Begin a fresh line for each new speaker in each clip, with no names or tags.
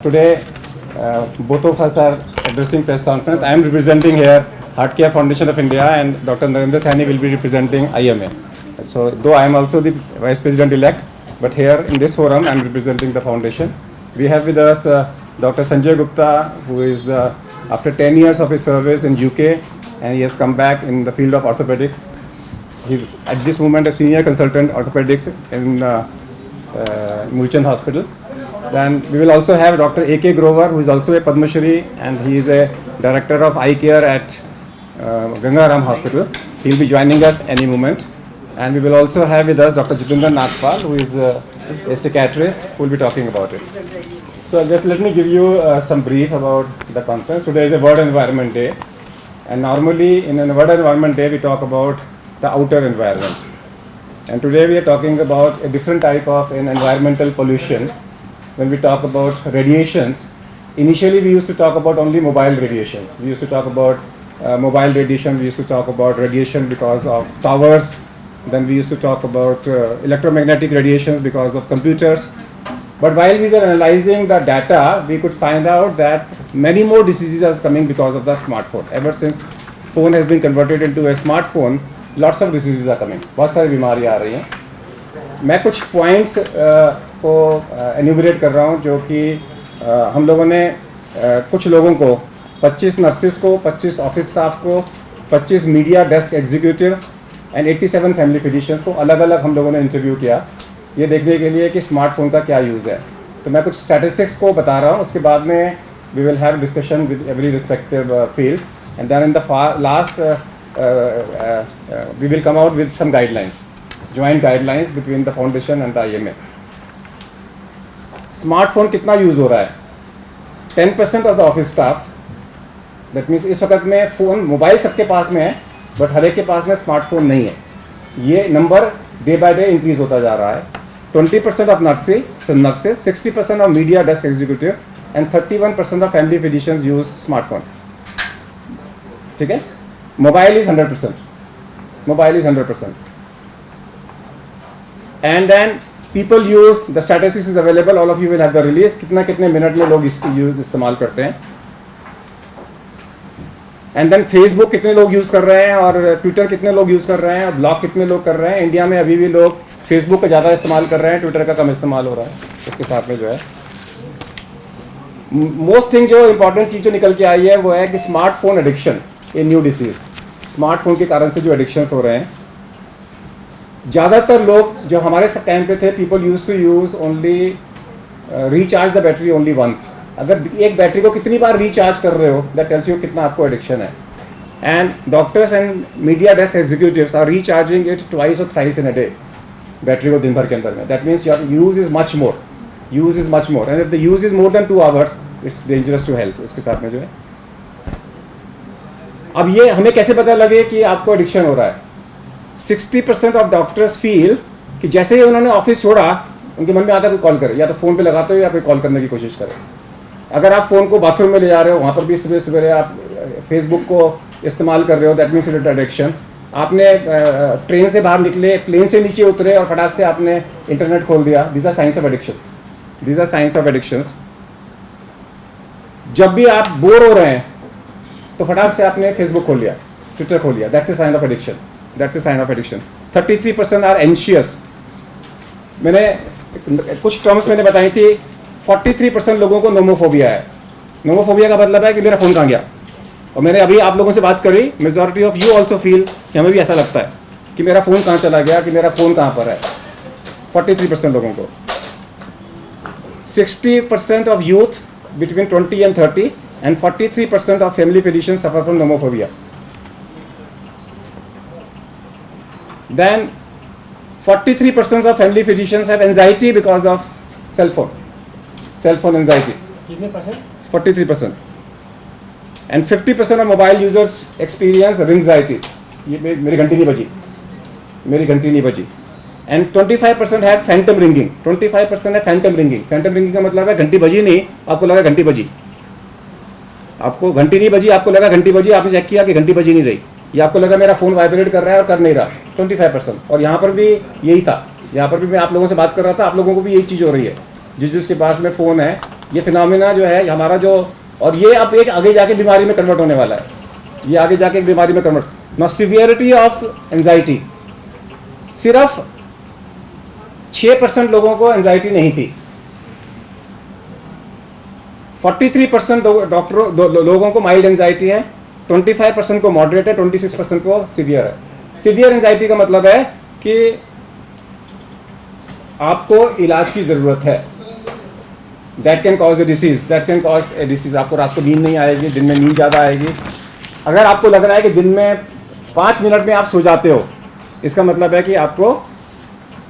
today both of us are addressing press conference. I am representing here Heart Care Foundation of India and Dr. Narendra Saini will be representing IMA. So though I am also the Vice President-elect, but here in this forum I am representing the foundation. We have with us Dr. Sanjay Gupta, who is after 10 years of his service in UK, and he has come back in the field of orthopedics. He is at this moment a senior consultant orthopedics in Mulchand Hospital. Then we will also have Dr. A.K. Grover, who is also a Padma Shri, and he is a director of eye care at Gangaram Hospital. He will be joining us any moment. And we will also have with us Dr. Jitendra Nagpal, who is a psychiatrist, who will be talking about it. So just let me give you some brief about the conference. Today is a World Environment Day, and normally in a World Environment Day we talk about the outer environment. And today we are talking about a different type of an environmental pollution. When we talk about radiations, initially we used to talk about only mobile radiations. We used to talk about mobile radiation, we used to talk about radiation because of towers, then we used to talk about electromagnetic radiations because of computers. But while we were analyzing the data, we could find out that many more diseases are coming because of the smartphone. Ever since phone has been converted into a smartphone, lots of diseases are coming. बहुत सारी बीमारियाँ आ रही हैं. मैं कुछ points को enumerate कर रहा हूँ जो कि हम लोगों ने कुछ लोगों को 25 नर्सिस को, 25 ऑफिस स्टाफ को, 25 media desk executive and 87 family physicians को अलग अलग हम लोगों ने इंटरव्यू किया, ये देखने के लिए कि स्मार्टफोन का क्या यूज़ है. तो मैं कुछ स्टैटिस्टिक्स को बता रहा हूँ, उसके बाद में we will have discussion with every respective field and then in the last we will come out with some guidelines, joint guidelines between the foundation and the IMA. Smartphone कितना यूज़ हो रहा है? 10% of the office staff, that means इस वक्त में phone mobile सबके पास में है, बट हर एक के पास में स्मार्टफोन नहीं है. ये number day by day increase होता जा रहा है. 20% of nurses, 60% of media desk executive and 31% of family physicians use smartphone. ठीक है, mobile is 100%. And then people use the statistics is available, all of you will have the release, कितने minute में लोग इसको इस्तेमाल करते हैं. एंड देन फेसबुक कितने लोग यूज़ कर रहे हैं और ट्विटर कितने लोग यूज़ कर रहे हैं और ब्लॉग कितने लोग कर रहे हैं. इंडिया में अभी भी लोग फेसबुक का ज़्यादा इस्तेमाल कर रहे हैं, ट्विटर का कम इस्तेमाल हो रहा है. इसके साथ में जो है मोस्ट थिंग जो इंपॉर्टेंट चीज़ जो निकल के आई है वो है कि smartphone addiction a new disease. Smartphone के कारण से जो एडिक्शंस हो रहे हैं, ज़्यादातर लोग जो हमारे टाइम पे थे, people use to use only recharge the battery only once. अगर एक बैटरी को कितनी बार रिचार्ज कर रहे हो, दैट टेल्स यू कितना आपको एडिक्शन है. And doctors and media desk executives are recharging it twice or thrice in a day, battery को दिन भर के अंदर में. That means your use is much more and if the use is more than 2 hours it's dangerous to health. इसके साथ में जो है, अब ये हमें कैसे पता लगे कि आपको एडिक्शन हो रहा है? 60% ऑफ डॉक्टर्स फील कि जैसे ही उन्होंने ऑफिस छोड़ा, उनके मन में आता है कोई कॉल करे, या तो फ़ोन पे लगाते हो या कोई कॉल करने की कोशिश करें. अगर आप फ़ोन को बाथरूम में ले जा रहे हो, वहाँ पर भी सवेरे आप फेसबुक को इस्तेमाल कर रहे हो, दैट मीन्स इट एडिक्शन. आपने ट्रेन से बाहर निकले, प्लेन से नीचे उतरे और फटाक से आपने इंटरनेट खोल दिया. These are signs of addictions. जब भी आप बोर हो रहे हैं तो फटाक से आपने फेसबुक खोल लिया, ट्विटर खोल लिया, that's a sign of addiction. 33% are anxious. मैंने कुछ टर्म्स मैंने बताई थी. 43% लोगों को नोमोफोबिया है. नोमोफोबिया का मतलब है कि मेरा फ़ोन कहाँ गया. और मैंने अभी आप लोगों से बात करी, majority of you also feel कि हमें भी ऐसा लगता है कि मेरा फ़ोन कहाँ चला गया, कि मेरा फ़ोन कहाँ पर है. 43% लोगों को. 60% of youth between 20 and 30 and 43% of family physicians suffer from nomophobia. Then 43% of family physicians have anxiety because of cell phone anxiety. कितने percent? 43%. And 50% of mobile users experience anxiety. ये मेरी घंटी नहीं बजी. And 25% have phantom ringing. 25% है phantom ringing. Phantom ringing का मतलब है घंटी बजी नहीं, आपको लगा घंटी बजी. आपको घंटी नहीं बजी, आपको लगा घंटी बजी, आपने चेक किया कि घंटी बजी नहीं रही, या आपको लगा मेरा फ़ोन वाइब्रेट कर रहा है और कर नहीं रहा. 25%. और यहाँ पर भी यही था, यहाँ पर भी मैं आप लोगों से बात कर रहा था, आप लोगों को भी यही चीज़ हो रही है. जिसके पास में फ़ोन है ये फिनोमिना जो है हमारा जो, और ये अब एक आगे जाके बीमारी में कन्वर्ट होने वाला है, ये आगे जाके एक बीमारी में convert. Now severity of anxiety, सिर्फ 6% लोगों को एंजाइटी नहीं थी, 43% लोगों को माइल्ड एंजाइटी है, 25% को मॉडरेट है, 26% को सीवियर है। सीवियर एंजाइटी का मतलब है कि आपको इलाज की जरूरत है, that can cause A disease, that can cause A disease. आपको रात को नींद नहीं आएगी, दिन में नींद ज़्यादा आएगी। अगर आपको लग रहा है कि दिन में 5 मिनट में आप सो जाते हो, इसका मतलब है कि आपको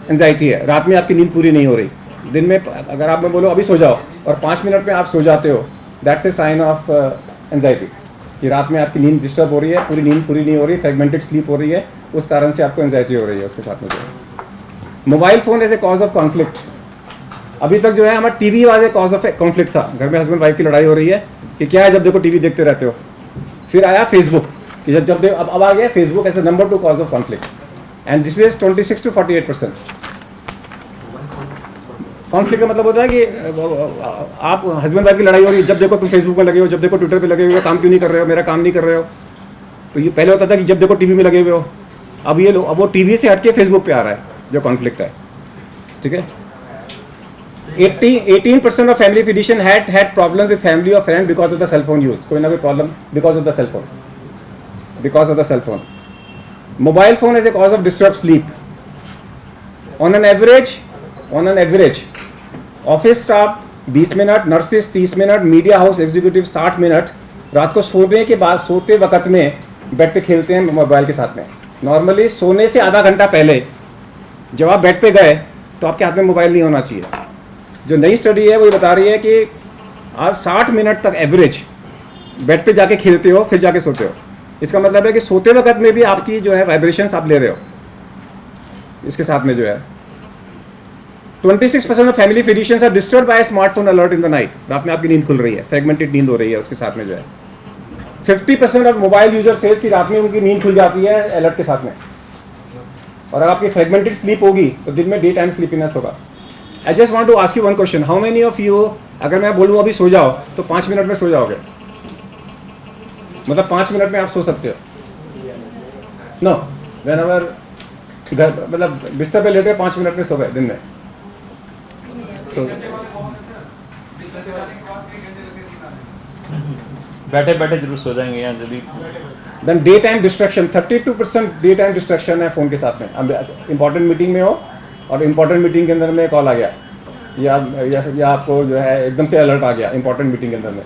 एंजाइटी है, रात में आपकी नींद पूरी नहीं हो रही। दिन में अगर आप में बोलो अभी सो जाओ और 5 मिनट में आप सो जाते हो, that's a sign of anxiety, कि रात में आपकी नींद डिस्टर्ब हो रही है, पूरी नींद पूरी नहीं हो रही, फ्रेगमेंटेड स्लीप हो रही है, उस कारण से आपको एंजाइटी हो रही है। उसके साथ में जो है mobile phone as a cause of conflict, अभी तक जो है हमारा टीवी वाले कॉज ऑफ कॉन्फ्लिक्ट था, घर में हस्बैंड वाइफ की लड़ाई हो रही है कि क्या है, जब देखो टीवी देखते रहते हो। फिर आया फेसबुक, कि जब अब आ गया Facebook as a number 2 cause of conflict, and this is 26 to 48%। Conflict का मतलब होता है कि आप हस्बैंड वाइफ की लड़ाई हो रही है, जब देखो तुम फेसबुक में लगे हो, जब देखो ट्विटर पे लगे हुए हो, काम क्यों नहीं कर रहे हो, मेरा काम नहीं कर रहे हो। तो ये पहले होता था कि जब देखो टीवी में लगे हुए हो, अब ये अब वो टीवी से हटके फेसबुक पे आ रहा है जो कॉन्फ्लिक्ट है। ठीक है, 18% of family physician had problems with family or friend because of the cell phone use, कोई ना कोई problem because of the cell phone, because of the cell phone. Mobile phone is a cause of disturbed sleep. On an average office staff 20 minute, nurses 30 minute, media house executive 60 minute रात को सोने के बाद, सोते वक्त में bed पे खेलते हैं मोबाइल के साथ में। नॉर्मली सोने से आधा घंटा पहले जब आप बेड पे गए तो आपके हाथ में मोबाइल नहीं होना चाहिए। जो नई स्टडी है वो ये बता रही है कि आप 60 मिनट तक एवरेज बेड पे जाके खेलते हो, फिर जाके सोते हो। इसका मतलब है कि सोते वक्त में भी आपकी जो है वाइब्रेशंस आप ले रहे हो। इसके साथ में जो है 26% of family physicians are disturbed by smartphone alert in the night, रात में आपकी नींद खुल रही है, फ्रेगमेंटेड नींद हो रही है। उसके साथ में जो है 50% ऑफ मोबाइल यूजर सेज कि रात में उनकी नींद खुल जाती है अलर्ट के साथ में। और अगर आपकी फ्रेगमेंटेड स्लीप होगी तो दिन में डे टाइम स्लीपीनेस होगा। I just want to ask you one question, how many of you, अगर मैं बोलूँ अभी सो जाओ तो 5 मिनट में सो जाओगे? मतलब 5 मिनट में आप सो सकते हो? नो, व्हेन एवर मतलब बिस्तर पे लेटे 5 मिनट में सो गए दिन में।
बैठे बैठे जरूर सो जाएंगे यहाँ जल्दी।
Then day time distraction, 32% day time distraction है फ़ोन के साथ में। अब इंपॉर्टेंट मीटिंग में हो और इंपॉर्टेंट मीटिंग के अंदर में कॉल आ गया या आपको जो है एकदम से अलर्ट आ गया इंपॉर्टेंट मीटिंग के अंदर में,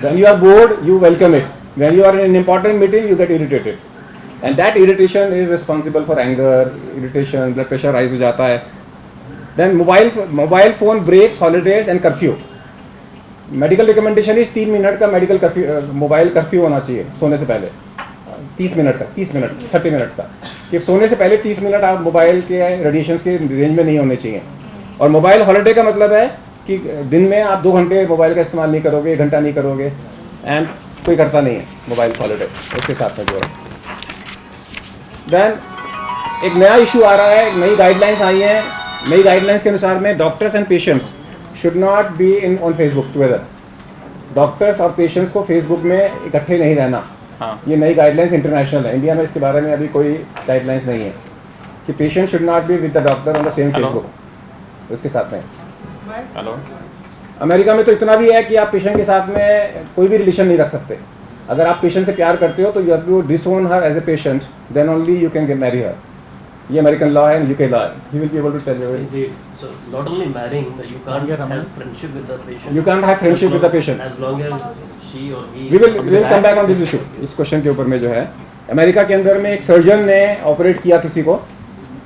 then you are bored, you welcome it. When you are in important meeting you get irritated and that irritation is responsible for anger, irritation, blood pressure rise हो जाता है। Then mobile phone breaks, holidays and curfew. Medical recommendation is 3 minute का medical curfew, mobile curfew होना चाहिए सोने से पहले। 30 minute का, 30 मिनट, 30 मिनट्स का, कि सोने से पहले 30 मिनट आप मोबाइल के रेडिएशंस के रेंज में नहीं होने चाहिए। और मोबाइल हॉलीडे का मतलब है कि दिन में आप 2 घंटे मोबाइल का इस्तेमाल नहीं करोगे, 1 घंटा नहीं करोगे, एंड कोई करता नहीं है मोबाइल हॉलीडे। उसके साथ में जो है देन एक नया इशू आ रहा है, नई गाइडलाइंस आई हैं। नई गाइडलाइंस के अनुसार में doctors and patients should not be in on Facebook together. Doctors और पेशेंट्स को फेसबुक में इकट्ठे नहीं रहना।
हाँ,
ये नई गाइडलाइंस इंटरनेशनल है, इंडिया में इसके बारे में अभी कोई गाइडलाइंस नहीं है कि patient should not be with the doctor on the same Facebook. उसके साथ में
हेलो,
अमेरिका में तो इतना भी है कि आप पेशेंट के साथ में कोई भी रिलेशन नहीं रख सकते। अगर आप पेशेंट से प्यार करते हो तो you have to disown her as a patient, then only you can get marry her. ये अमेरिकन लॉ है, यूके लॉ है। He will be able to tell you.
So not only marrying, but you can't have friendship with the patient.
You can't have friendship with the patient.
As long as she or he.
We will come back on this issue. इस question के ऊपर में जो है, America के अंदर में एक सर्जन ने ऑपरेट किया किसी को,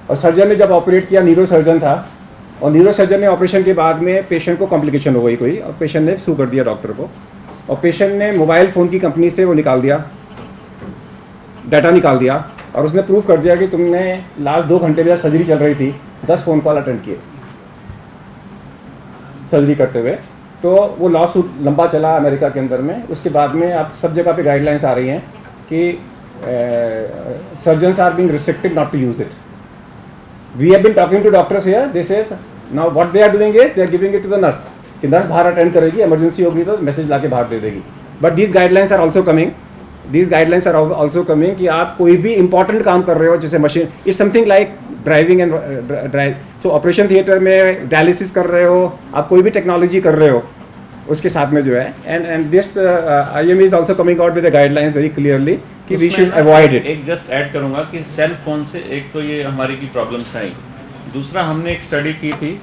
और सर्जन ने जब ऑपरेट किया, न्यूरो सर्जन था, और न्यूरो सर्जन ने ऑपरेशन के बाद में पेशेंट को कॉम्प्लिकेशन हो गई कोई, और पेशेंट ने सू कर दिया डॉक्टर को, और पेशेंट ने मोबाइल फ़ोन की कंपनी से वो निकाल दिया, डाटा निकाल दिया, और उसने प्रूफ कर दिया कि तुमने लास्ट 2 घंटे में सर्जरी चल रही थी 10 फ़ोन कॉल अटेंड किए सर्जरी करते हुए। तो वो लॉ सूट लंबा चला अमेरिका के अंदर में। उसके बाद में अब सब जगह पे गाइडलाइंस आ रही हैं कि surgeons are being restricted not to use it. We have been talking to doctors here, this is now what they are doing is they are giving it to the nurse कि nurse बाहर attend करेगी, emergency होगी तो message ला के बाहर दे देगी. But these guidelines are also coming. These guidelines are also coming कि आप कोई भी इंपॉर्टेंट काम कर रहे हो, जैसे machine is something like driving and drive. So operation theatre में डायलिसिस कर रहे हो, आप कोई भी टेक्नोलॉजी कर रहे हो, उसके साथ में जो है and this IME is also coming out with the guidelines very clearly कि वी शुड अवॉइड इट.
एक जस्ट ऐड करूंगा कि सेल फोन से एक तो ये हमारी की प्रॉब्लम्स आई, दूसरा हमने एक स्टडी की थी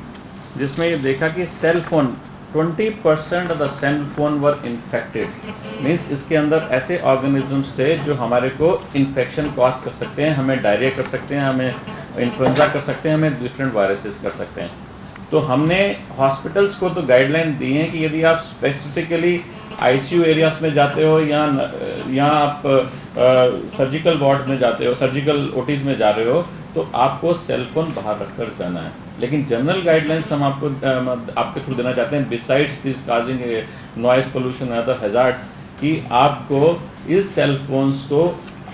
जिसमें ये देखा कि cell phone 20% of the cell phone were infected. Means इसके अंदर ऐसे ऑर्गेनिजम्स थे जो हमारे को इन्फेक्शन कॉज कर सकते हैं, हमें डायरिया कर सकते हैं, हमें इन्फ्लुएंजा कर सकते हैं, हमें डिफरेंट वायरसेस कर सकते हैं. तो हमने हॉस्पिटल्स को तो गाइडलाइन दी हैं कि यदि आप स्पेसिफिकली ICU एरियाज में जाते हो या आप सर्जिकल वार्ड में जाते हो, सर्जिकल OTs में जा रहे हो, तो आपको सेल फोन बाहर रखकर जाना है. लेकिन जनरल गाइडलाइंस हम आपके थ्रू देना चाहते हैं, besides this causing noise pollution other hazards, कि आपको इस सेल फोन्स को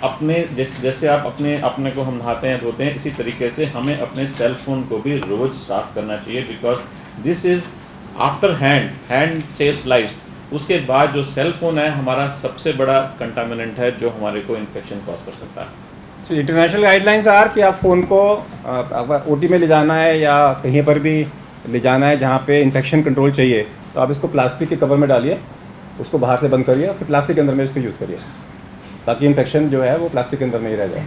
अपने जैसे आप अपने को हम नहाते हैं धोते हैं, इसी तरीके से हमें अपने सेल फोन को भी रोज़ साफ़ करना चाहिए. Because this is after hand saves lifes. उसके बाद जो सेल फोन है हमारा सबसे बड़ा कंटामिनेंट है जो हमारे को इन्फेक्शन कॉज कर सकता है.
सो इंटरनेशनल गाइडलाइंस आर कि आप फ़ोन को OT में ले जाना है या कहीं पर भी ले जाना है जहाँ पे इन्फेक्शन कंट्रोल चाहिए, तो आप इसको प्लास्टिक के कवर में डालिए, उसको बाहर से बंद करिए, फिर प्लास्टिक के अंदर में इसको यूज़ करिए ताकि इन्फेक्शन जो है वो प्लास्टिक के अंदर नहीं रह जाए.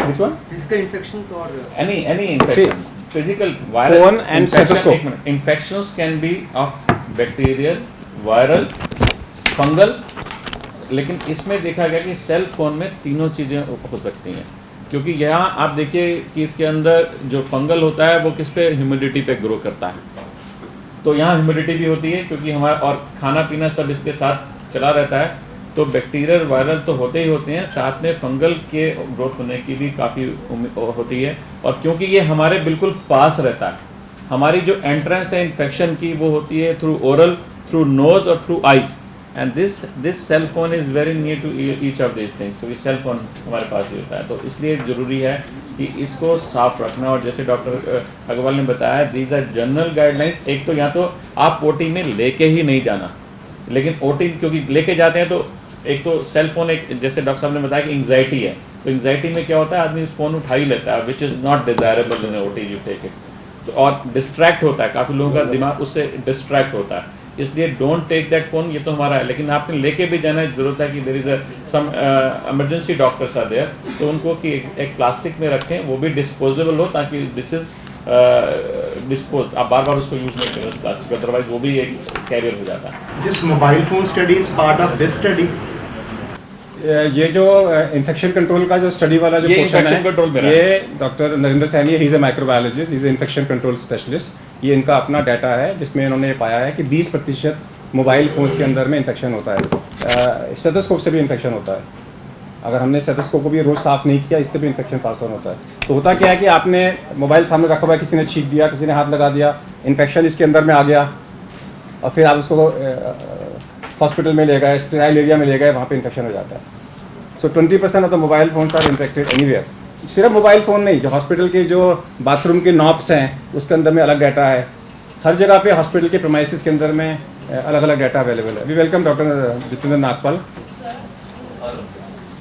Which one?
Physical infections or
Any infection, physical, viral,
Phone and stethoscope.
Infections can be of bacterial, viral, fungal. लेकिन इसमें देखा गया कि सेल फोन में तीनों चीज़ें हो सकती हैं, क्योंकि यहाँ आप देखिए कि इसके अंदर जो फंगल होता है वो किस पे, ह्यूमिडिटी पे ग्रो करता है. तो यहाँ ह्यूमिडिटी भी होती है क्योंकि हमारा और खाना पीना सब इसके साथ चला रहता है. तो बैक्टीरियल वायरल तो होते ही होते हैं, साथ में फंगल के ग्रोथ होने की भी काफ़ी होती है. और क्योंकि ये हमारे बिल्कुल पास रहता है, हमारी जो एंट्रेंस है इन्फेक्शन की वो होती है थ्रू ओरल, थ्रू नोज और through eyes. And this cell phone is very near to each of this things. तो ये सेल फोन हमारे पास ही होता है, तो इसलिए ज़रूरी है कि इसको साफ रखना. और जैसे डॉक्टर अग्रवाल ने बताया, दीज आर जनरल गाइडलाइंस. एक तो या तो आप OT में लेके ही नहीं जाना, लेकिन OT क्योंकि लेके जाते हैं तो एक तो सेल फोन, एक जैसे डॉक्टर साहब ने बताया कि एंग्जाइटी है, तो एंग्जाइटी में क्या होता है, आदमी फ़ोन उठा ही लेता है, which is not desirable in OT you take it. तो और डिस्ट्रैक्ट होता है, काफ़ी लोगों का दिमाग उससे डिस्ट्रैक्ट होता है. इसलिए डोंट टेक दैट फ़ोन. ये तो हमारा है, लेकिन आपने लेके भी जाना है. ज़रूरत है कि there is some emergency doctors are there, तो उनको कि एक प्लास्टिक में रखें, वो भी डिस्पोजेबल हो, ताकि दिस इज़ डिस्पोज, आप बार बार उसको यूज़ नहीं करें प्लास्टिक, अदरवाइज वो भी एक कैरियर हो जाता है.
this mobile phone study is part of this study?
ये जो इन्फेक्शन कंट्रोल का जो स्टडी वाला जो
ये
पोर्शन
infection control में
है, ये doctor Narendra Saini, he is a microbiologist, he is infection control specialist. ये इनका अपना डाटा है जिसमें इन्होंने ये पाया है कि 20% मोबाइल फ़ोन्स के अंदर में इन्फेक्शन होता है. स्टेथोस्कोप से भी इन्फेक्शन होता है. अगर हमने स्टेथोस्कोप को भी रोज़ साफ़ नहीं किया, इससे भी इन्फेक्शन पास ऑन होता है. तो होता क्या है कि आपने मोबाइल सामने रखा हुआ है, किसी ने छींक दिया, किसी ने हाथ लगा दिया, इन्फेक्शन इसके अंदर में आ गया, और फिर आप उसको हॉस्पिटल में ले गए, स्टेराइल एरिया में ले गए, वहाँ पे इन्फेक्शन हो जाता है. So 20% of the mobile phones are infected anywhere. सिर्फ मोबाइल फ़ोन नहीं, जो हॉस्पिटल के जो बाथरूम के नॉब्स हैं उसके अंदर में अलग डाटा है. हर जगह पे हॉस्पिटल के प्रीमाइसेस के अंदर में अलग अलग डाटा अवेलेबल है. We welcome doctor Jitendra Nagpal.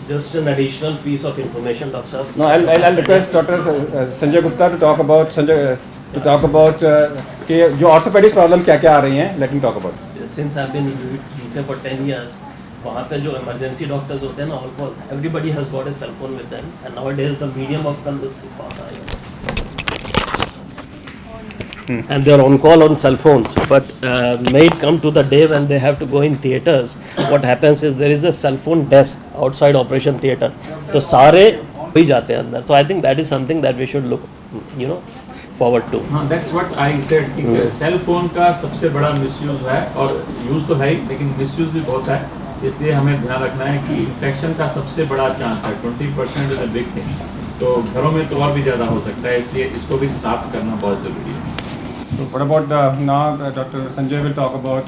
Just an additional piece of information, Dr. Sir.
No, I'll request Dr. Sanjay Gupta to talk about कि जो ऑर्थोपेडिक्स प्रॉब्लम क्या क्या आ रही हैं. Let me talk about.
Since I've been in UK for 10 years, वहाँ पे जो emergency doctors होते हैं ना, almost everybody has got a cell phone with them, and nowadays the medium of conversation pass and they are on call on cell phones. But may it come to the day when they have to go in theaters, what happens is there is a cell phone desk outside operation theater. तो सारे ही जाते हैं अंदर. So I think that is something that we should look, forward to.
हाँ, that's what I said कि cell phone का सबसे बड़ा मिसयूज है, और यूज़ तो है ही, लेकिन मिसयूज भी बहुत है. इसलिए हमें ध्यान रखना है कि इन्फेक्शन का सबसे बड़ा चांस है. 20% इज अ बिग थिंग. तो घरों में तो और भी ज़्यादा हो सकता है, इसलिए इसको भी साफ करना बहुत ज़रूरी है.
So what about now Dr. Sanjay will talk about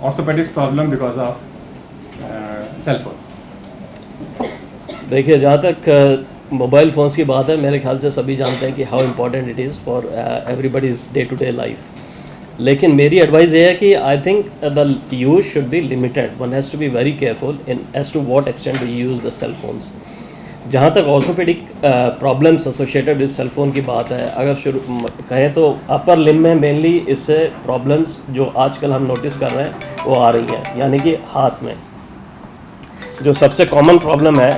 orthopedics problem because of cell phone.
देखिए, जहाँ तक मोबाइल फ़ोन्स की बात है, मेरे ख्याल से सभी जानते हैं कि how important it is for everybody's day to day life. लेकिन मेरी एडवाइस ये है कि I think the use should be limited. One has to be very careful in as to what extent we use the cell phones. जहाँ तक orthopedic problems associated with cell phone की बात है, अगर शुरू कहें तो अपर लिम्ब में मेनली इससे प्रॉब्लम्स जो आजकल हम नोटिस कर रहे हैं वो आ रही हैं, यानी कि हाथ में जो सबसे कॉमन प्रॉब्लम है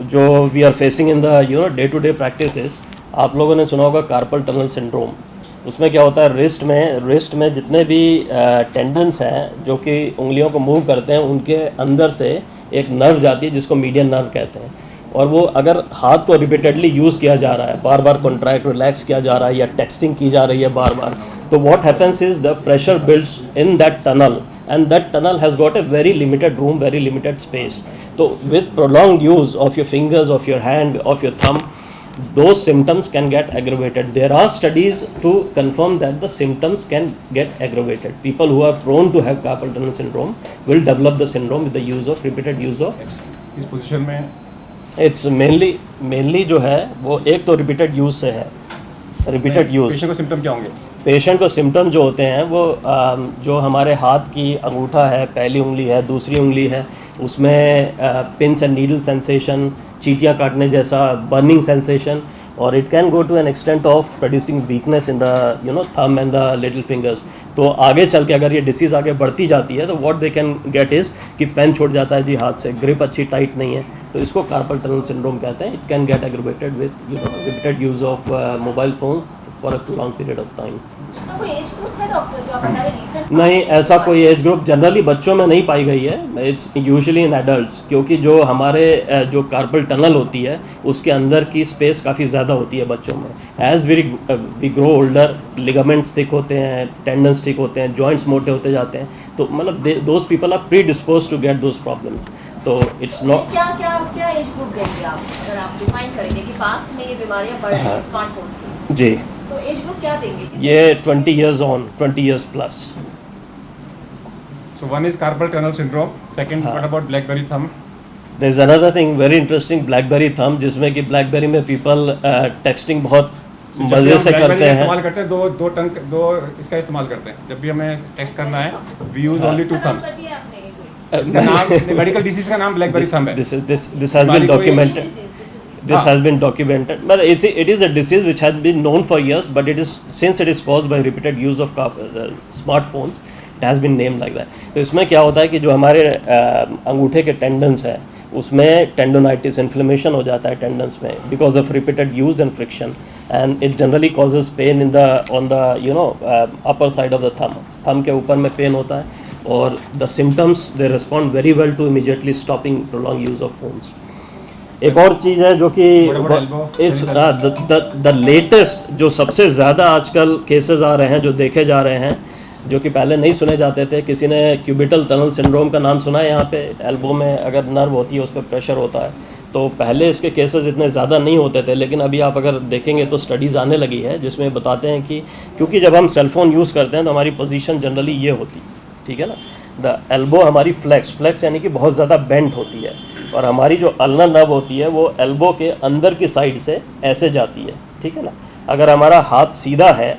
जो we are facing in the day to day practices. आप लोगों ने सुना होगा कार्पल टनल सिंड्रोम. उसमें क्या होता है, रिस्ट में जितने भी टेंडन्स हैं जो कि उंगलियों को मूव करते हैं, उनके अंदर से एक नर्व जाती है जिसको मीडियन नर्व कहते हैं. और वो अगर हाथ को रिपीटेडली यूज़ किया जा रहा है, बार बार कॉन्ट्रैक्ट रिलैक्स किया जा रहा है या टेक्सटिंग की जा रही है बार बार, तो what happens is the pressure builds in that tunnel and that tunnel has got a very limited room, very limited space. तो with prolonged use of your fingers, of your hand, of your thumb, those symptoms can get aggravated. There are studies to confirm that the symptoms can get aggravated. People who are prone to have carpal tunnel syndrome will develop the syndrome with the use of repeated use of.
इस position में
It's mainly जो है वो एक तो repeated use से है, repeated use.
Patient को सिम्टम क्या होंगे?
पेशेंट को सिम्टम जो होते हैं वो जो हमारे हाथ की अंगूठा है, पहली उंगली है, दूसरी उंगली है, उसमें पिंस एंड नीडल सेंसेशन, चींटियाँ काटने जैसा बर्निंग सेंसेशन, और it can go to an extent of producing weakness in the thumb and the little fingers. तो आगे चल के अगर ये डिसीज़ आगे बढ़ती जाती है तो what they can get is कि पेन छूट जाता है जी हाथ से, ग्रिप अच्छी टाइट नहीं है, तो इसको कार्पल टनल सिंड्रोम कहते हैं. It can get aggravated with repeated use of mobile phone for a long period of time.
इसका कोई एज ग्रुप है डॉक्टर जो आप बता रहे रिसेंट?
नहीं, ऐसा कोई एज ग्रुप जनरली बच्चों में नहीं पाई गई है. इट्स यूजुअली इन एडल्ट्स, क्योंकि जो हमारे जो कार्पल टनल होती है उसके अंदर की स्पेस काफ़ी ज़्यादा होती है बच्चों में. As we grow older, ligaments thick होते हैं, टेंडन्स थिक होते हैं, जॉइंट्स मोटे होते जाते हैं, तो मतलब those people are predispose to get those problems. तो इट्स नॉट.
क्या एज ग्रुप देंगे आप, अगर आप डिफाइन करेंगे कि पास्ट में ये बीमारियां बढ़ रही हैं स्मार्टफोन से,
जी,
तो एज ग्रुप क्या देंगे?
ये 20 years on, 20 years plus.
So one is carpal tunnel syndrome. Second,
हाँ.
what about BlackBerry thumb?
There is another thing very interesting, BlackBerry thumb, जिसमें कि BlackBerry में people texting बहुत
जब भी
मज़े
हम
से
BlackBerry
करते
का
हैं.
इस्तेमाल करते हैं, दो इसका इस्तेमाल करते हैं. जब भी हमें टेक्स्ट करना है, we use only two thumbs. इसका नाम मेडिकल डिसीज का नाम BlackBerry thumb है.
This has been documented. This has been documented, but it is a disease which has been known for years, but since it is caused by repeated use of smartphones, it has been named like that. तो इसमें क्या होता है कि जो हमारे अंगूठे के टेंडन्स हैं उसमें टेंडोनाइटिस, इन्फ्लेमेशन हो जाता है टेंडन्स में because of repeated use and friction, and it generally causes pain on the upper side of the thumb के ऊपर में पेन होता है, और the symptoms they respond very well to immediately stopping prolong use of phones. एक और चीज़ है जो कि इट्स द लेटेस्ट, जो सबसे ज़्यादा आजकल केसेस आ रहे हैं, जो देखे जा रहे हैं, जो कि पहले नहीं सुने जाते थे. किसी ने क्यूबिटल टनल सिंड्रोम का नाम सुना है? यहाँ पे एल्बो में अगर नर्व होती है उस पर प्रेशर होता है, तो पहले इसके केसेस इतने ज़्यादा नहीं होते थे, लेकिन अभी आप अगर देखेंगे तो स्टडीज़ आने लगी है जिसमें बताते हैं कि क्योंकि जब हम सेलफोन यूज़ करते हैं तो हमारी पोजीशन जनरली ये होती है, ठीक है ना. द एल्बो हमारी फ्लेक्स यानी कि बहुत ज़्यादा बेंट होती है, और हमारी जो अल्नर नर्व होती है वो एल्बो के अंदर की साइड से ऐसे जाती है, ठीक है ना. अगर हमारा हाथ सीधा है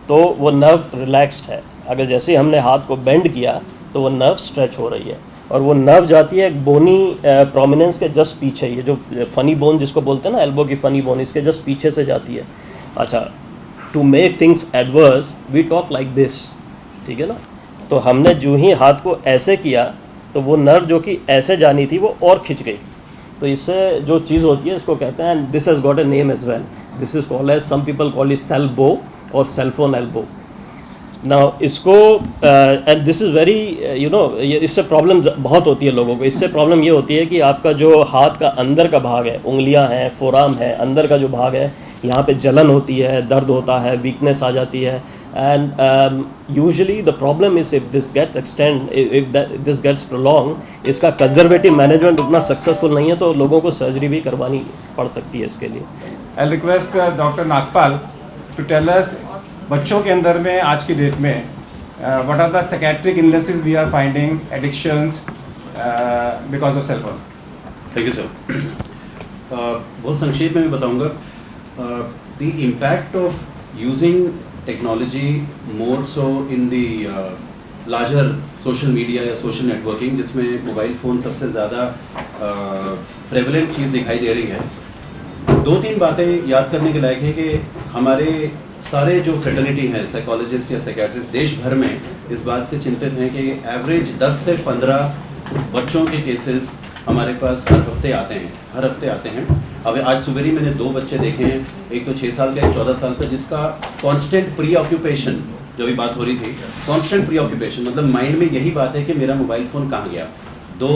तो वो नर्व रिलैक्स्ड है, अगर जैसे हमने हाथ को बेंड किया तो वो नर्व स्ट्रेच हो रही है, और वो नर्व जाती है एक बोनी प्रोमिनेंस के जस्ट पीछे, ये जो फनी बोन जिसको बोलते हैं ना, एल्बो की फनी बोन, इसके जस्ट पीछे से जाती है. अच्छा, to make things adverse we talk like this, ठीक है ना. तो हमने जो ही हाथ को ऐसे किया तो वो नर्व जो कि ऐसे जानी थी वो और खिंच गई, तो इससे जो चीज़ होती है इसको कहते हैं, this has got a name as well, this is called as, some people call it celbow or cellphone elbow. Now इसको एंड दिस इज़ वेरी इससे प्रॉब्लम बहुत होती है लोगों को. इससे प्रॉब्लम ये होती है कि आपका जो हाथ का अंदर का भाग है, उंगलियां हैं, फोराम है, अंदर का जो भाग है, यहाँ पे जलन होती है, दर्द होता है, वीकनेस आ जाती है. And usually the problem is if this gets extend, if this gets prolong, इसका कंजर्वेटिव मैनेजमेंट उतना सक्सेसफुल नहीं है, तो लोगों को सर्जरी भी करवानी पड़ सकती है इसके लिए.
I request doctor Nagpal to tell us, बच्चों के अंदर में आज की डेट में what are the psychiatric illnesses we are finding, addictions because of cell phone.
Thank you sir. बहुत संक्षेप में मैं बताऊंगा. The impact of using technology more so in the larger social media या social networking, जिसमें mobile phone सबसे ज़्यादा prevalent चीज़ दिखाई दे रही है। दो तीन बातें याद करने के लायक है कि हमारे सारे जो फ्रेटर्निटी हैं, साइकोलॉजिस्ट या साइकियाट्रिस्ट देश भर में इस बात से चिंतित हैं कि एवरेज 10 से 15 बच्चों के केसेस हमारे पास हर हफ्ते आते हैं। अब आज सुबह ही मैंने 2 बच्चे देखे हैं, एक तो 6 साल का, एक 14 साल का, जिसका कांस्टेंट प्री ऑक्यूपेशन, जो अभी बात हो रही थी, कांस्टेंट प्री ऑक्यूपेशन मतलब माइंड में यही बात है कि मेरा मोबाइल फ़ोन कहाँ गया। 2,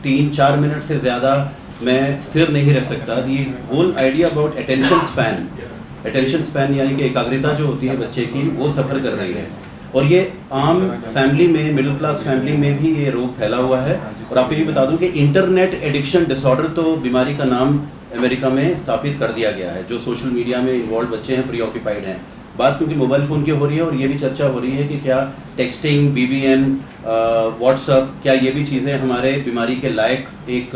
3, 4 मिनट से ज़्यादा मैं स्थिर नहीं रह सकता। ये whole idea about attention span यानी कि एकाग्रता जो होती है बच्चे की, वो सफ़र कर रही है। और ये आम फैमिली में, मिडिल क्लास फैमिली में भी ये रोग फैला हुआ है। और आपको ये बता दूं कि इंटरनेट एडिक्शन डिसऑर्डर तो बीमारी का नाम अमेरिका में स्थापित कर दिया गया है। जो सोशल मीडिया में इन्वॉल्व बच्चे हैं, प्री ऑक्यूपाइड हैं। बात क्योंकि मोबाइल फ़ोन की हो रही है और ये भी चर्चा हो रही है कि क्या टेक्सटिंग, BBM, व्हाट्सअप, क्या ये भी चीज़ें हमारे बीमारी के लायक एक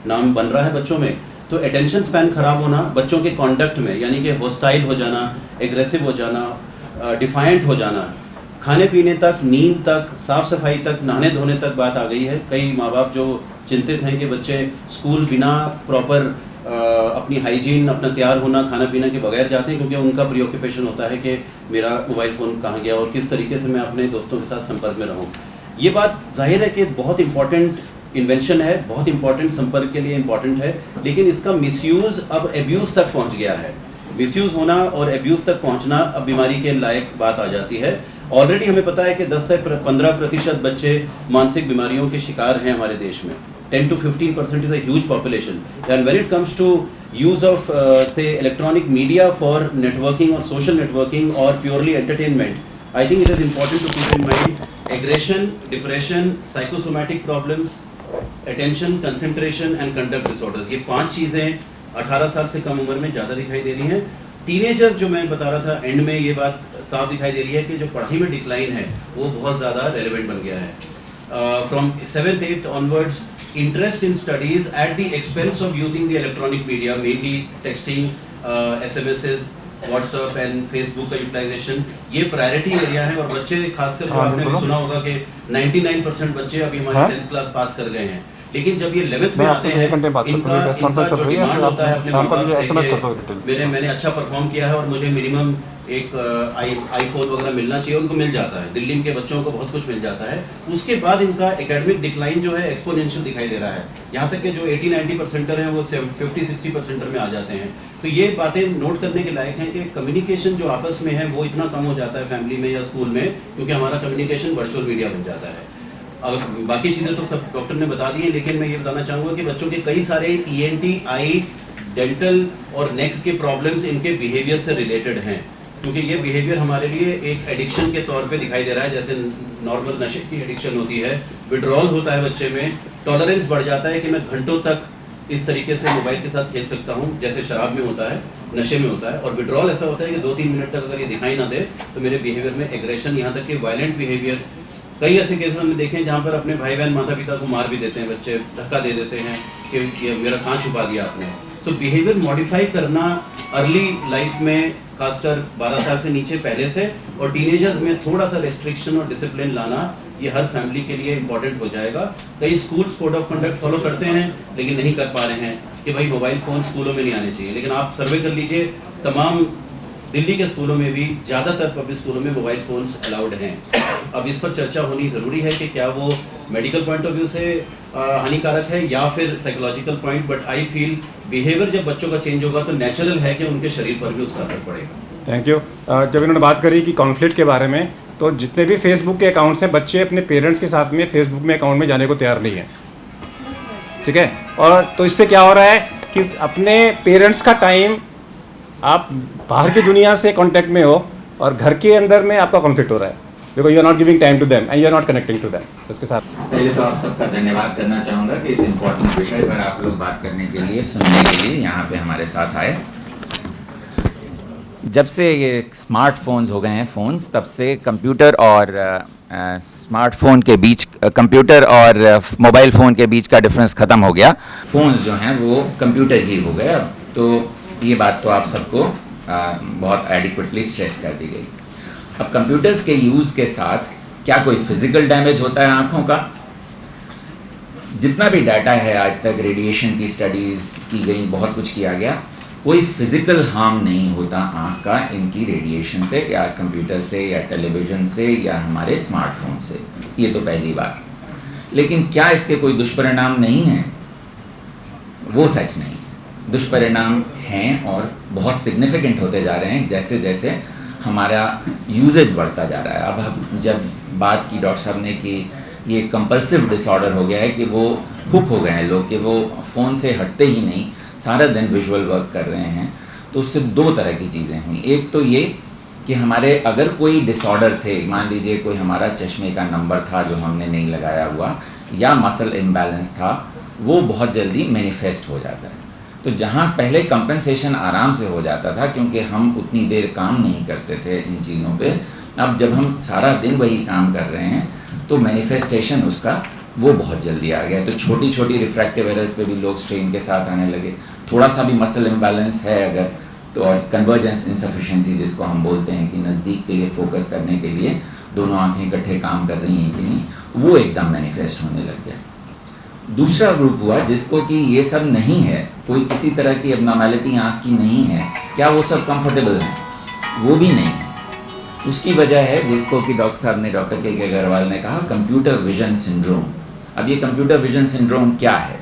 नाम बन रहा है बच्चों में। तो अटेंशन स्पैन ख़राब होना, बच्चों के कॉन्डक्ट में यानी कि होस्टाइल हो जाना, एग्रेसिव हो जाना, डिफाइंट हो जाना, खाने पीने तक, नींद तक, साफ़ सफाई तक, नहाने धोने तक बात आ गई है। कई माँ बाप जो चिंतित हैं कि बच्चे स्कूल बिना प्रॉपर अपनी हाइजीन, अपना तैयार होना, खाना पीना के बगैर जाते हैं, क्योंकि उनका प्रीऑक्यूपेशन होता है कि मेरा मोबाइल फ़ोन कहाँ गया और किस तरीके से मैं अपने दोस्तों के साथ संपर्क में रहूँ। ये बात जाहिर है कि बहुत इंपॉर्टेंट इन्वेंशन है, बहुत इंपॉर्टेंट संपर्क के लिए इम्पॉर्टेंट है, लेकिन इसका मिसयूज़ अब एब्यूज़ तक पहुँच गया है। मिसयूज़ होना और एब्यूज़ तक पहुँचना अब बीमारी के लायक बात आ जाती है। ऑलरेडी हमें पता है कि 10 से 15% बच्चे मानसिक बीमारियों के शिकार हैं हमारे देश में। 10 to 15% is a huge population. And when it comes to use of say electronic media for networking or social networking or purely entertainment, I think it is important to keep in mind aggression, depression, psychosomatic problems, attention, concentration and conduct disorders. ये 5 चीज़ें 18 साल से कम उम्र में ज़्यादा दिखाई दे रही हैं। टीनेजर्स जो मैं बता रहा था, एंड में ये बात साफ दिखाई दे रही है कि जो पढ़ाई में डिक्लाइन है वो बहुत ज़्यादा रेलेवेंट बन गया है। From 7th 8th onwards, interest in studies at the expense of using the electronic media, mainly texting, SMSs, WhatsApp and Facebook का यूटिलाइजेशन, ये प्रायोरिटी एरिया है। और बच्चे खासकर जो आपने भी सुना होगा कि 99% बच्चे अभी हमारे 10th क्लास पास कर गए हैं, लेकिन जब ये 11th में आते हैं, इनका जो डिमांड होता है अपने माँ बाप से कि मैंने अच्छा परफॉर्म किया है और मुझे मिनिमम एक iPhone वगैरह मिलना चाहिए, उनको मिल जाता है। दिल्ली के बच्चों को बहुत कुछ मिल जाता है। उसके बाद इनका एकेडमिक डिक्लाइन जो है एक्सपोनेंशियल दिखाई दे रहा है। यहाँ तक कि जो 80-90% हैं वो 50-60% में आ जाते हैं। तो ये बातें नोट करने के लायक हैं कि कम्युनिकेशन जो आपस में है वो इतना कम हो जाता है फैमिली में या स्कूल में, क्योंकि हमारा कम्युनिकेशन वर्चुअल मीडिया बन जाता है। अब बाकी चीज़ें तो सब डॉक्टर ने बता दी है, लेकिन मैं ये बताना चाहूँगा कि बच्चों के कई सारे ENT, आई, डेंटल और नेक के प्रॉब्लम्स इनके बिहेवियर से रिलेटेड हैं, क्योंकि ये बिहेवियर हमारे लिए एक एडिक्शन के तौर पे दिखाई दे रहा है। जैसे नॉर्मल नशे की एडिक्शन होती है, विड्रॉल होता है बच्चे में, टॉलरेंस बढ़ जाता है कि मैं घंटों तक इस तरीके से मोबाइल के साथ खेल सकता हूँ, जैसे शराब में होता है, नशे में होता है। और विड्रॉल ऐसा होता है कि 2-3 मिनट तक अगर ये दिखाई ना दे तो मेरे बिहेवियर में एग्रेशन, यहाँ तक कि वायलेंट बिहेवियर। कई ऐसे केसेस हमने देखे हैं जहाँ पर अपने भाई बहन माता पिता को मार भी देते हैं बच्चे, धक्का दे देते हैं कि ये मेरा कहाँ छुपा दिया आपने। सो बिहेवियर मॉडिफाई करना अर्ली लाइफ में, खासकर 12 साल से नीचे पहले से, और टीनेजर्स में थोड़ा सा रेस्ट्रिक्शन और डिसिप्लिन लाना, ये हर फैमिली के लिए इंपॉर्टेंट हो जाएगा। कई schools code of conduct follow करते हैं लेकिन नहीं कर पा रहे हैं कि भाई मोबाइल फ़ोन स्कूलों में नहीं आने चाहिए, लेकिन आप सर्वे कर लीजिए, तमाम दिल्ली के स्कूलों में भी, ज़्यादातर पब्लिक स्कूलों में मोबाइल फ़ोन्स अलाउड हैं। अब इस पर चर्चा होनी ज़रूरी है कि क्या वो मेडिकल पॉइंट ऑफ व्यू से हानिकारक है या फिर psychological point, but I feel behaviour जब बच्चों का चेंज होगा तो नेचुरल है कि उनके शरीर पर भी उसका असर पड़ेगा।
Thank you. जब इन्होंने बात करी कि कॉन्फ्लिक्ट के बारे में, तो जितने भी फेसबुक के अकाउंट्स हैं, बच्चे अपने पेरेंट्स के साथ में फेसबुक में अकाउंट में जाने को तैयार नहीं है, ठीक है। और तो इससे क्या हो रहा है कि अपने पेरेंट्स का टाइम, आप बाहर की दुनिया से कांटेक्ट में हो और घर के अंदर में आपका कॉन्फ्लिक्ट हो रहा है, because you are not giving time to them and you are not connecting to them. उसके साथ
पहले तो आप सबका धन्यवाद करना चाहूँगा कि इस इम्पोर्टेंट विषय पर आप लोग बात करने के लिए, सुनने के लिए यहाँ पे हमारे साथ आए। जब से ये स्मार्टफोन्स हो गए हैं फ़ोन्स, तब से कंप्यूटर और स्मार्टफोन के बीच, कंप्यूटर और मोबाइल फ़ोन के बीच का डिफरेंस ख़त्म हो गया। फ़ोन्स जो हैं वो कंप्यूटर ही हो गए अब। तो ये बात तो आप सबको बहुत एडिक्वेटली स्ट्रेस कर दी गई। अब कंप्यूटर्स के यूज़ के साथ क्या कोई फिजिकल डैमेज होता है आँखों का? जितना भी डाटा है आज तक, रेडिएशन की स्टडीज़ की गई, बहुत कुछ किया गया, कोई फिजिकल हार्म नहीं होता आँख का इनकी रेडिएशन से, या कंप्यूटर से, या टेलीविज़न से, या हमारे स्मार्टफोन से। ये तो पहली बात। लेकिन क्या इसके कोई दुष्परिणाम नहीं हैं? वो सच नहीं। दुष्परिणाम हैं और बहुत सिग्निफिकेंट होते जा रहे हैं जैसे जैसे हमारा यूजेज बढ़ता जा रहा है। अब हम जब बात की डॉक्टर साहब ने कि ये कंपल्सिव डिसऑर्डर हो गया है कि वो हुक हो गए हैं लोग, कि वो फ़ोन से हटते ही नहीं, सारा दिन विजुअल वर्क कर रहे हैं, तो उससे दो तरह की चीज़ें हुई। एक तो ये कि हमारे अगर कोई डिसऑर्डर थे, मान लीजिए कोई हमारा चश्मे का नंबर था जो हमने नहीं लगाया हुआ, या मसल इम्बैलेंस था, वो बहुत जल्दी मैनिफेस्ट हो जाता है। तो जहाँ पहले कंपनसेशन आराम से हो जाता था क्योंकि हम उतनी देर काम नहीं करते थे इन चीज़ों पे, अब जब हम सारा दिन वही काम कर रहे हैं तो मैनिफेस्टेशन उसका वो बहुत जल्दी आ गया। तो छोटी छोटी रिफ्रैक्टिव एरर्स पे भी लोग स्ट्रेन के साथ आने लगे। थोड़ा सा भी मसल इम्बैलेंस है अगर तो, और कन्वर्जेंस इनसफिशिएंसी जिसको हम बोलते हैं कि नज़दीक के लिए फोकस करने के लिए दोनों आँखें इकट्ठे काम कर रही हैं कि नहीं, वो एकदम मैनिफेस्ट होने लग गया। दूसरा ग्रुप हुआ जिसको कि ये सब नहीं है, कोई किसी तरह की एबनॉर्मैलिटी आँख की नहीं है, क्या वो सब कंफर्टेबल हैं? वो भी नहीं है। उसकी वजह है जिसको कि डॉक्टर साहब ने, डॉक्टर के अग्रवाल ने कहा, कंप्यूटर विजन सिंड्रोम। अब ये कंप्यूटर विजन सिंड्रोम क्या है?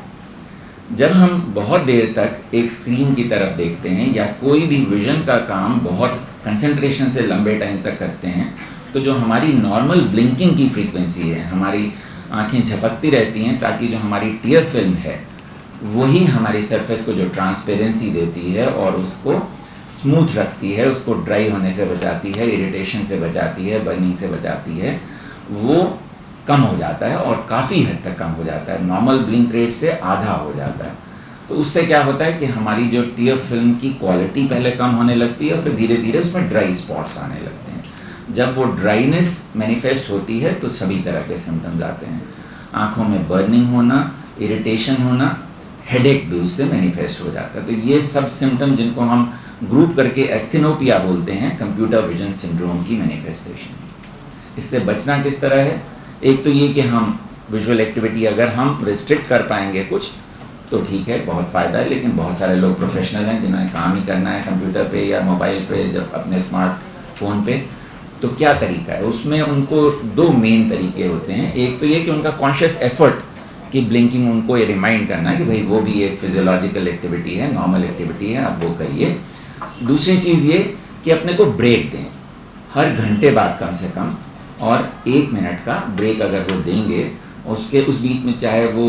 जब हम बहुत देर तक एक स्क्रीन की तरफ देखते हैं या कोई भी विजन का काम बहुत कंसंट्रेशन से लंबे टाइम तक करते हैं, तो जो हमारी नॉर्मल ब्लिंकिंग की फ्रीक्वेंसी है, हमारी आँखें झपकती रहती हैं ताकि जो हमारी टीयर फिल्म है वही हमारी सरफेस को जो ट्रांसपेरेंसी देती है और उसको स्मूथ रखती है, उसको ड्राई होने से बचाती है, इरिटेशन से बचाती है, बर्निंग से बचाती है, वो कम हो जाता है और काफ़ी हद तक कम हो जाता है, नॉर्मल ब्लिंक रेट से आधा हो जाता है। तो उससे क्या होता है कि हमारी जो टीयर फिल्म की क्वालिटी पहले कम होने लगती है और फिर धीरे धीरे उसमें ड्राई स्पॉट्स आने लगते हैं। जब वो ड्राइनेस मैनिफेस्ट होती है तो सभी तरह के सिम्टम्स आते हैं, आँखों में बर्निंग होना, इरिटेशन होना, हेडेक भी उससे मैनिफेस्ट हो जाता है। तो ये सब सिम्टम जिनको हम ग्रुप करके एस्थेनोपिया बोलते हैं, कंप्यूटर विजन सिंड्रोम की मैनिफेस्टेशन। इससे बचना किस तरह है? एक तो ये कि हम विजुअल एक्टिविटी अगर हम रिस्ट्रिक्ट कर पाएंगे कुछ तो ठीक है, बहुत फ़ायदा है, लेकिन बहुत सारे लोग प्रोफेशनल हैं जिन्हें काम ही करना है कंप्यूटर पे या मोबाइल पे, जब अपने स्मार्टफोन पे, तो क्या तरीका है? उसमें उनको दो मेन तरीके होते हैं। एक तो ये कि उनका कॉन्शियस एफर्ट कि ब्लिंकिंग, उनको ये रिमाइंड करना है कि भाई वो भी एक फिजियोलॉजिकल एक्टिविटी है, नॉर्मल एक्टिविटी है, आप वो करिए। दूसरी चीज़ ये कि अपने को ब्रेक दें, हर घंटे बाद कम से कम, और 1 मिनट का ब्रेक अगर वो देंगे, उसके उस बीच में चाहे वो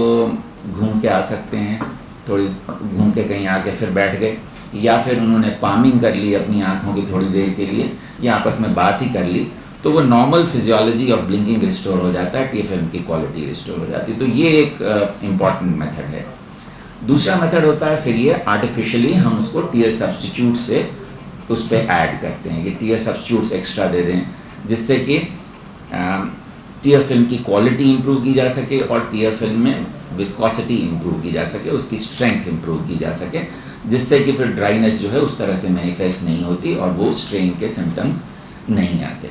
घूम के आ सकते हैं, थोड़ी घूम के कहीं आके फिर बैठ गए, या फिर उन्होंने पामिंग कर ली अपनी आँखों की थोड़ी देर के लिए, या आपस में बात ही कर ली, तो वो normal physiology of blinking restore हो जाता है, टीयर फिल्म की क्वालिटी रिस्टोर हो जाती है। तो ये एक इम्पॉर्टेंट मेथड है। दूसरा मेथड होता है फिर ये आर्टिफिशियली हम उसको टीयर सब्स्टिट्यूट से उस पर ऐड करते हैं, कि टीयर सब्स्टिट्यूट्स एक्स्ट्रा दे दें जिससे कि टीयर फिल्म की क्वालिटी इंप्रूव की जा सके और टीयर फिल्म में विस्कोसिटी इंप्रूव की जा सके, उसकी स्ट्रेंथ इंप्रूव की जा सके, जिससे कि फिर ड्राइनेस जो है उस तरह से मैनिफेस्ट नहीं होती और वो स्ट्रेन के सिम्टम्स नहीं आते।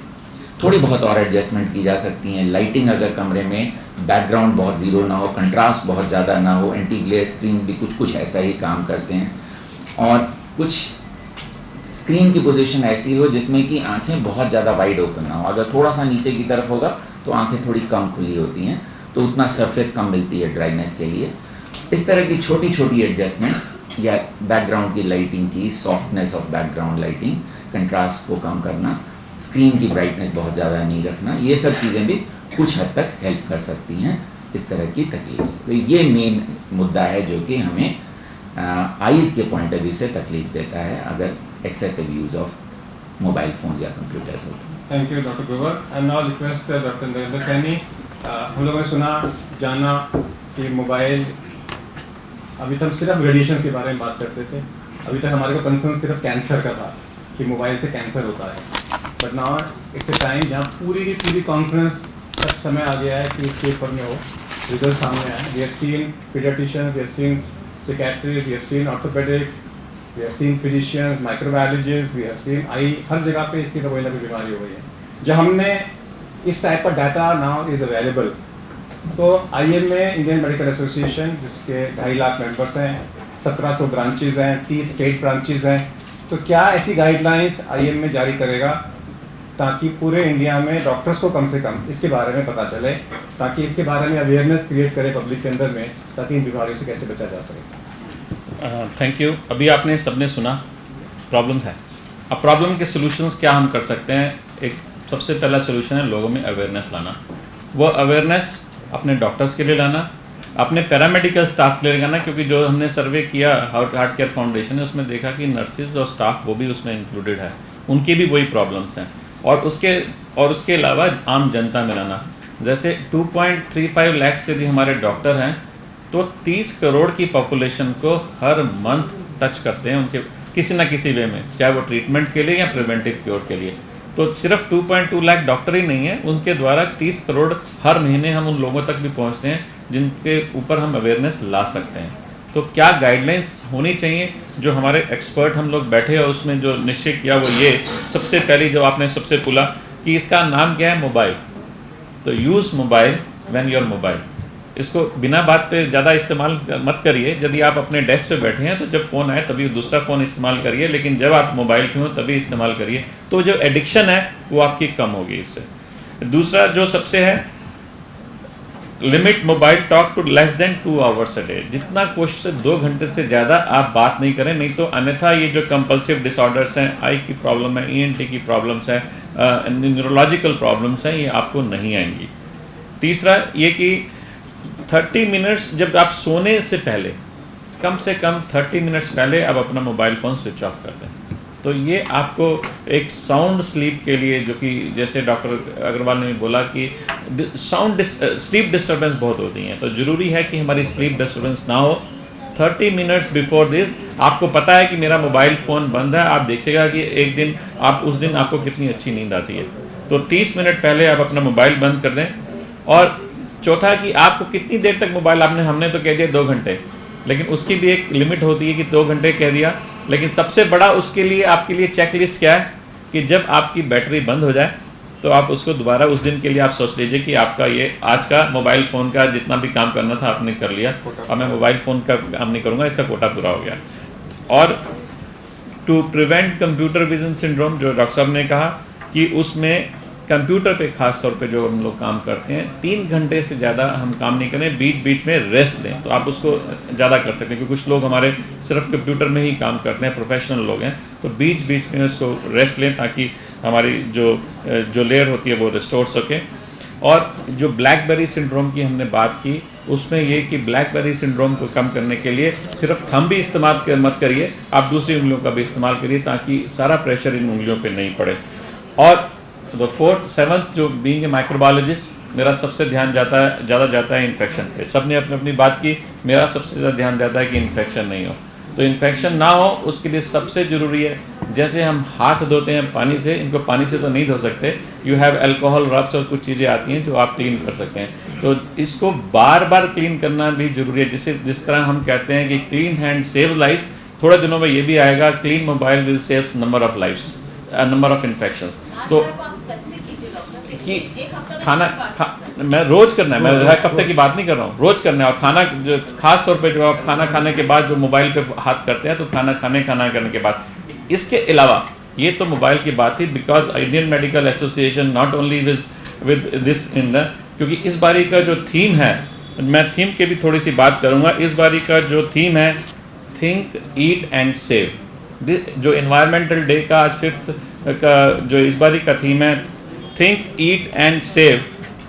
थोड़ी बहुत और एडजस्टमेंट की जा सकती हैं। लाइटिंग अगर कमरे में बैकग्राउंड बहुत ज़ीरो ना हो, कंट्रास्ट बहुत ज़्यादा ना हो, एंटी ग्लेयर स्क्रीन्स भी कुछ ऐसा ही काम करते हैं, और कुछ स्क्रीन की पोजीशन ऐसी हो जिसमें कि आंखें बहुत ज़्यादा वाइड ओपन ना हो। अगर थोड़ा सा नीचे की तरफ होगा तो आंखें थोड़ी कम खुली होती हैं, तो उतना सरफेस कम मिलती है ड्राइनेस के लिए। इस तरह की छोटी छोटी एडजस्टमेंट्स, या बैकग्राउंड की लाइटिंग की softness of background lighting, contrast को कम करना, स्क्रीन की ब्राइटनेस बहुत ज़्यादा नहीं रखना, ये सब चीज़ें भी कुछ हद तक हेल्प कर सकती हैं इस तरह की तकलीफ से। तो ये मेन मुद्दा है जो कि हमें आईज़ के पॉइंट ऑफ व्यू से तकलीफ देता है अगर excessive use of mobile phones या कंप्यूटर्स होते हैं।
Thank you doctor Grover. I now request doctor Narendra Saini. हम लोगों ने सुना जाना कि मोबाइल, अभी तक सिर्फ रेडिएशन के बारे में बात करते थे, अभी तक हमारे को कंसर्न सिर्फ कैंसर का था कि मोबाइल से कैंसर होता है, but now it's a time जहाँ पूरी की पूरी कॉन्फ्रेंस तक समय आ गया है कि उस पेपर में हो रिजल्ट सामने आए। We have seen paediatrician, we have seen psychiatrist, we have seen orthopaedics, we have seen physicians, microbiologist, we have seen eye, हर जगह पे इसकी कोई ना कोई बीमारी हो गई है। जो हमने इस टाइप का डाटा नाउ इज़ अवेलेबल, तो IMA इंडियन मेडिकल एसोसिएशन जिसके 2.5 लाख मेंबर्स हैं, 1700 ब्रांचेज हैं, 30 स्टेट ब्रांचेज हैं, तो क्या ऐसी गाइडलाइंस IMA जारी करेगा ताकि पूरे इंडिया में डॉक्टर्स को कम से कम इसके बारे में पता चले, ताकि इसके बारे में अवेयरनेस क्रिएट करे पब्लिक के अंदर में, ताकि इन बीमारियों से कैसे बचा जा सके।
Thank you. अभी आपने सबने सुना प्रॉब्लम है। अब प्रॉब्लम के सॉल्यूशंस क्या हम कर सकते हैं? एक सबसे पहला सॉल्यूशन है लोगों में अवेयरनेस लाना। वो अवेयरनेस अपने डॉक्टर्स के लिए लाना, अपने पैरामेडिकल स्टाफ के लिए लाना, क्योंकि जो हमने सर्वे किया हार्ट केयर फाउंडेशन ने, उसमें देखा कि नर्सिस और स्टाफ वो भी उसमें इंक्लूडेड है, उनकी भी वही प्रॉब्लम्स हैं। और उसके अलावा आम जनता में लाना। जैसे 2.35 लाख से यदि हमारे डॉक्टर हैं तो 30 करोड़ की पॉपुलेशन को हर मंथ टच करते हैं उनके किसी ना किसी वे में, चाहे वो ट्रीटमेंट के लिए या प्रिवेंटिव क्योर के लिए। तो सिर्फ 2.2 लाख डॉक्टर ही नहीं है, उनके द्वारा 30 करोड़ हर महीने हम उन लोगों तक भी पहुंचते हैं जिनके ऊपर हम अवेयरनेस ला सकते हैं। तो क्या गाइडलाइंस होनी चाहिए? जो हमारे एक्सपर्ट हम लोग बैठे और उसमें जो निश्चय किया वो ये, सबसे पहली जो आपने सबसे बोला कि इसका नाम क्या है, मोबाइल। तो use mobile when your mobile. इसको बिना बात पे ज़्यादा इस्तेमाल मत करिए। यदि आप अपने डेस्क पे बैठे हैं तो जब फ़ोन आए तभी दूसरा फ़ोन इस्तेमाल करिए, लेकिन जब आप मोबाइल पे हो तभी इस्तेमाल करिए। तो जो एडिक्शन है वो आपकी कम होगी इससे। दूसरा जो सबसे है, limit mobile talk to less than 2 hours a day. जितना कोशिश 2 घंटे से ज़्यादा आप बात नहीं करें, नहीं तो अन्यथा ये जो कंपल्सिव डिसऑर्डर्स हैं, आई की प्रॉब्लम है, ENT की प्रॉब्लम्स है, न्यूरोलॉजिकल प्रॉब्लम्स हैं, ये आपको नहीं आएंगी। तीसरा ये कि 30 मिनट्स जब आप सोने से पहले, कम से कम 30 मिनट्स पहले आप अपना मोबाइल फ़ोन स्विच ऑफ कर दें। तो ये आपको एक साउंड स्लीप के लिए, जो कि जैसे डॉक्टर अग्रवाल ने बोला कि स्लीप डिस्टर्बेंस बहुत होती हैं, तो ज़रूरी है कि हमारी स्लीप डिस्टर्बेंस ना हो। 30 मिनट्स बिफोर दिस आपको पता है कि मेरा मोबाइल फ़ोन बंद है, आप देखिएगा कि एक दिन उस दिन आपको कितनी अच्छी नींद आती है। तो 30 मिनट पहले आप अपना मोबाइल बंद कर दें। और चौथा कि आपको कितनी देर तक मोबाइल, हमने तो कह दिया 2 घंटे, लेकिन उसकी भी एक लिमिट होती है कि 2 घंटे कह दिया, लेकिन सबसे बड़ा उसके लिए आपके लिए चेकलिस्ट क्या है कि जब आपकी बैटरी बंद हो जाए तो आप उसको दोबारा उस दिन के लिए आप सोच लीजिए कि आपका ये आज का मोबाइल फ़ोन का जितना भी काम करना था आपने कर लिया, अब मैं मोबाइल फ़ोन का काम नहीं करूँगा, इसका कोटा पूरा हो गया। और to prevent computer vision syndrome, जो डॉक्टर साहब ने कहा कि उसमें कंप्यूटर पे ख़ास तौर पे जो हम लोग काम करते हैं 3 घंटे से ज़्यादा हम काम नहीं करें, बीच बीच में रेस्ट लें, तो आप उसको ज़्यादा कर सकते हैं। क्योंकि कुछ लोग हमारे सिर्फ कंप्यूटर में ही काम करते हैं, प्रोफेशनल लोग हैं, तो बीच बीच में उसको रेस्ट लें ताकि हमारी जो लेयर होती है वो रिस्टोर सके। और जो ब्लैकबेरी सिंड्रोम की हमने बात की, उसमें ये कि ब्लैकबेरी सिंड्रोम को कम करने के लिए सिर्फ थंब भी इस्तेमाल मत करिए, आप दूसरी उंगलियों का भी इस्तेमाल करिए ताकि सारा प्रेशर इन उंगलियों पर नहीं पड़े। और तो 4th 7th जो बीइंग ए माइक्रोबायोलॉजिस्ट, मेरा सबसे ध्यान ज़्यादा जाता है इन्फेक्शन पे। सब ने अपनी बात की, मेरा सबसे ज़्यादा ध्यान जाता है कि इन्फेक्शन नहीं हो। तो इन्फेक्शन ना हो उसके लिए सबसे ज़रूरी है, जैसे हम हाथ धोते हैं पानी से, इनको पानी से तो नहीं धो सकते, यू हैव अल्कोहल रब्स और कुछ चीज़ें आती हैं जो आप क्लीन कर सकते हैं। तो इसको बार बार क्लीन करना भी ज़रूरी है। जिस तरह हम कहते हैं कि क्लीन हैंड सेव लाइफ, थोड़े दिनों में ये भी आएगा clean mobile will saves number of lifes, number of infections. तो कि मैं रोज़ करना है, मैं एक हफ्ते की बात नहीं कर रहा हूँ, रोज़ करना है। और खाना जो खास तौर पे जो आप खाना खाने के बाद जो मोबाइल पे हाथ करते हैं, तो खाना करने के बाद। इसके अलावा ये तो मोबाइल की बात थी, because Indian medical association not only with this in the, क्योंकि इस बारी का जो थीम है, मैं थीम के भी थोड़ी सी बात करूँगा। इस बारी का जो थीम है थिंक ईट एंड सेव। जो इन्वायरमेंटल डे का आज 5th का जो इस बारी का थीम है, think eat and save.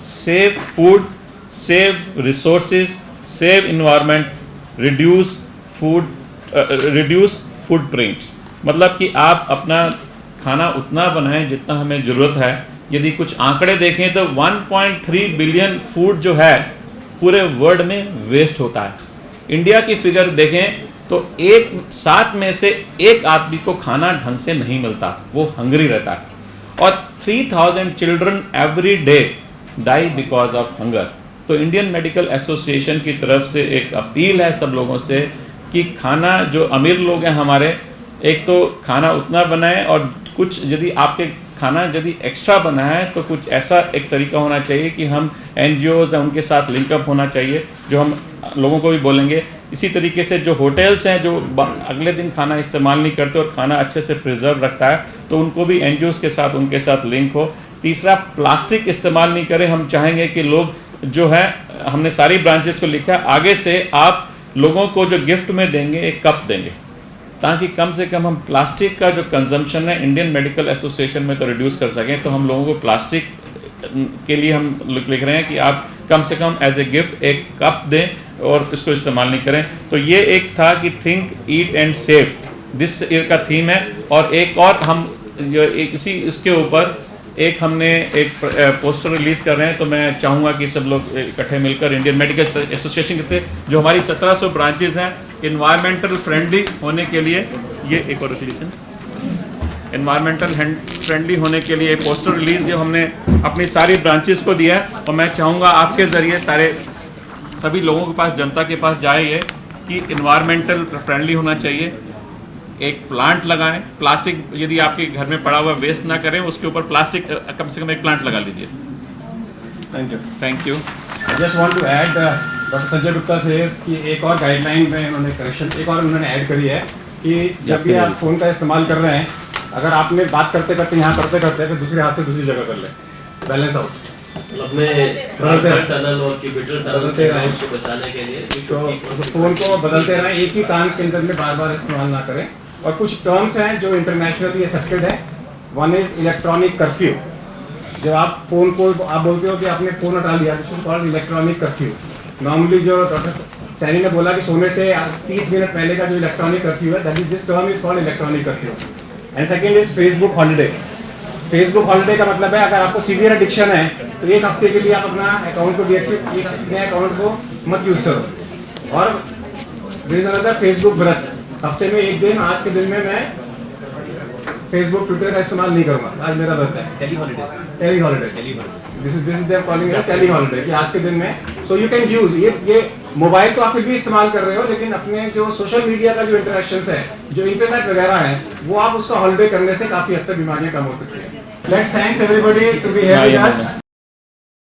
Save food, save resources, save environment, reduce food prints. मतलब कि आप अपना खाना उतना बनाएं जितना हमें ज़रूरत है। यदि कुछ आंकड़े देखें तो 1.3 बिलियन फूड जो है पूरे वर्ल्ड में वेस्ट होता है। इंडिया की फिगर देखें तो 7 में से 1 आदमी को खाना ढंग से नहीं मिलता, वो हंगरी रहता है। और 3000 children every day die because of hunger. तो इंडियन मेडिकल एसोसिएशन की तरफ से एक अपील है सब लोगों से कि खाना, जो अमीर लोग हैं हमारे, एक तो खाना उतना बनाएं, और कुछ यदि आपके खाना यदि एक्स्ट्रा बना है तो कुछ ऐसा एक तरीका होना चाहिए कि हम NGOs हैं उनके साथ लिंकअप होना चाहिए, जो हम लोगों को भी बोलेंगे। इसी तरीके से जो होटल्स हैं जो अगले दिन खाना इस्तेमाल नहीं करते और खाना अच्छे से प्रिजर्व रखता है, तो उनको भी NGOs के साथ उनके साथ लिंक हो। तीसरा, प्लास्टिक इस्तेमाल नहीं करें। हम चाहेंगे कि लोग जो है, हमने सारी ब्रांचेस को लिखा है, आगे से आप लोगों को जो गिफ्ट में देंगे एक कप देंगे, ताकि कम से कम हम प्लास्टिक का जो कंजम्पशन है इंडियन मेडिकल एसोसिएशन में तो रिड्यूस कर सकें। तो हम लोगों को प्लास्टिक के लिए हम लिख रहे हैं कि आप कम से कम एज ए गिफ्ट एक कप दें और इसको इस्तेमाल नहीं करें। तो ये एक था कि think, eat and save, this year का थीम है। और एक और हम जो इसी इसके ऊपर एक हमने एक पोस्टर रिलीज कर रहे हैं, तो मैं चाहूँगा कि सब लोग इकट्ठे मिलकर इंडियन मेडिकल एसोसिएशन के जो हमारी 1700 ब्रांचेज हैं, इन्वायरमेंटल फ्रेंडली होने के लिए, ये एक और रेजोल्यूशन, इन्वायरमेंटल फ्रेंडली होने के लिए पोस्टर रिलीज जो हमने अपनी सारी ब्रांचेस को दिया है। और मैं चाहूँगा आपके ज़रिए सारे सभी लोगों के पास, जनता के पास जाए ये कि इन्वायरमेंटल फ्रेंडली होना चाहिए, एक प्लांट लगाएं, प्लास्टिक यदि आपके घर में पड़ा हुआ वेस्ट ना करें, उसके ऊपर प्लास्टिक कम से कम एक प्लांट लगा लीजिए। Thank you.
I just want to add, doctor Sanjay Gupta says कि एक और गाइडलाइन में उन्होंने करेक्शन एक और उन्होंने ऐड करी है कि जब भी आप फ़ोन का इस्तेमाल कर रहे हैं, अगर आपने बात करते करते यहाँ करते करते तो दूसरे हाथ से दूसरी जगह कर लें, बैलेंस आउट।
टनल और क्यूबिटल टनल से बचाने के लिए
तो फ़ोन को बदलते रहें, एक ही कान के अंदर में बार बार इस्तेमाल ना करें। और कुछ टर्म्स हैं जो इंटरनेशनली एक्सेप्टेड है। One is electronic curfew. जब आप फ़ोन को आप बोलते हो कि आपने फ़ोन हटा लिया, this is called electronic curfew. Normally जो डॉक्टर सैनी ने बोला कि सोने से 30 मिनट पहले का जो इलेक्ट्रॉनिक कर्फ्यू है, that is this term is called electronic curfew. And second is Facebook holiday. Facebook holiday का मतलब है, अगर आपको सीवियर एडिक्शन है तो एक हफ्ते के लिए आप अपना अकाउंट को डीएक्टिवेट, अपने अकाउंट को मत यूज़ करो। और देयर इज अनदर फेसबुक व्रत, हफ्ते में एक दिन, आज के दिन में मैं फेसबुक ट्विटर का इस्तेमाल नहीं करूंगा, आज मेरा व्रत है। Tele holiday this is they're calling it tele holiday, कि आज के दिन में सो यू कैन यूज ये मोबाइल तो आप फिर भी इस्तेमाल कर रहे हो, लेकिन अपने जो सोशल मीडिया का जो इंटरेक्शंस है, जो इंटरनेट वगैरह है, वो आप उसका हॉलीडे करने से काफी हद तक बीमारियां कम हो सकती हैं। Let's thanks everybody to be here with us.